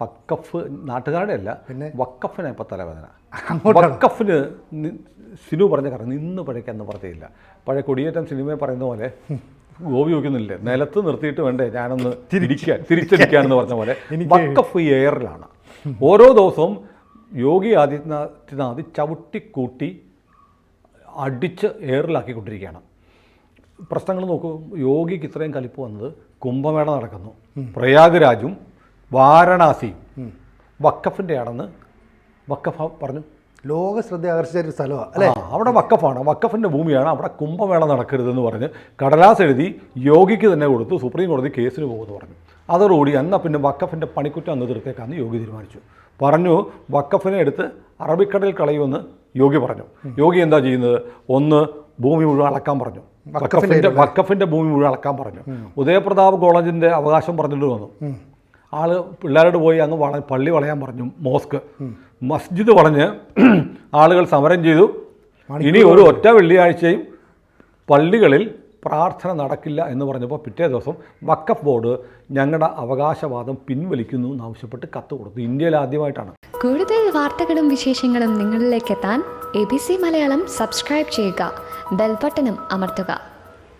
വക്കഫ് നാട്ടുകാരുടെ അല്ല, പിന്നെ വക്കഫിനെ ഇപ്പോൾ തലവേദന. വക്കഫിന് സിനു പറഞ്ഞ കാരണം നിന്ന് പഴയ്ക്കാന്ന് പറഞ്ഞില്ല. പഴയ കൊടിയേറ്റം സിനിമയെ പറയുന്ന പോലെ ഗോപി വയ്ക്കുന്നില്ലേ, നിലത്ത് നിർത്തിയിട്ട് വേണ്ടേ ഞാനൊന്ന് തിരിച്ചടിക്കാനെന്ന് പറഞ്ഞ പോലെ വക്കഫ് ഈ എയറിലാണ്. ഓരോ ദിവസവും യോഗി ആദിത്യനാഥ് ചവിട്ടിക്കൂട്ടി അടിച്ച് എയറിലാക്കിക്കൊണ്ടിരിക്കുകയാണ്. പ്രശ്നങ്ങൾ നോക്കൂ. യോഗിക്ക് ഇത്രയും കലിപ്പ് വന്നത് കുംഭമേള നടക്കുന്നു, പ്രയാഗ്രാജും വാരണാസിയും വക്കഫിൻ്റെ ആണെന്ന് വക്കഫ് പറഞ്ഞു. ലോക ശ്രദ്ധ ആകർഷിച്ച ഒരു സ്ഥലമാണ് അല്ലേ? അവിടെ വക്കഫാണ്, വക്കഫിൻ്റെ ഭൂമിയാണ്, അവിടെ കുംഭമേള നടക്കരുതെന്ന് പറഞ്ഞ് കടലാസ് എഴുതി യോഗിക്ക് തന്നെ കൊടുത്തു. സുപ്രീം കോടതി കേസിന് പോകുമെന്ന് പറഞ്ഞു. അതോടുകൂടി എന്നാൽ പിന്നെ വക്കഫിൻ്റെ പണിക്കുറ്റം അങ്ങ് തീർത്തേക്കാന്ന് യോഗി തീരുമാനിച്ചു. പറഞ്ഞു വക്കഫിനെ എടുത്ത് അറബിക്കടലിൽ കളയുമെന്ന് യോഗി പറഞ്ഞു. യോഗി എന്താ ചെയ്യുന്നത്? ഒന്ന് ഭൂമി മുഴുവൻ അളക്കാൻ പറഞ്ഞു, വക്കഫിൻ്റെ ഭൂമി മുഴുവൻ അളക്കാൻ പറഞ്ഞു. ഉദയപ്രതാപ് കോളേജിൻ്റെ അവകാശം പറഞ്ഞിട്ട് വന്നു. ആള് പിള്ളേരോട് പോയി അങ്ങ് പള്ളി വളയാൻ പറഞ്ഞു, മോസ്ക് മസ്ജിദ് പറഞ്ഞ് ആളുകൾ സമരം ചെയ്തു. ഇനി ഒരു ഒറ്റ വെള്ളിയാഴ്ചയും പള്ളികളിൽ പ്രാർത്ഥന നടക്കില്ല എന്ന് പറഞ്ഞപ്പോൾ പിറ്റേ ദിവസം വഖഫ് ബോർഡ് ഞങ്ങളുടെ അവകാശവാദം പിൻവലിക്കുന്നു എന്നാവശ്യപ്പെട്ട് കത്ത് കൊടുത്തു. ഇന്ത്യയിൽ ആദ്യമായിട്ടാണ്. കൂടുതൽ വാർത്തകളും വിശേഷങ്ങളും നിങ്ങളിലേക്ക് എത്താൻ ABC മലയാളം സബ്സ്ക്രൈബ് ചെയ്യുക, ബെൽ ബട്ടണും അമർത്തുക.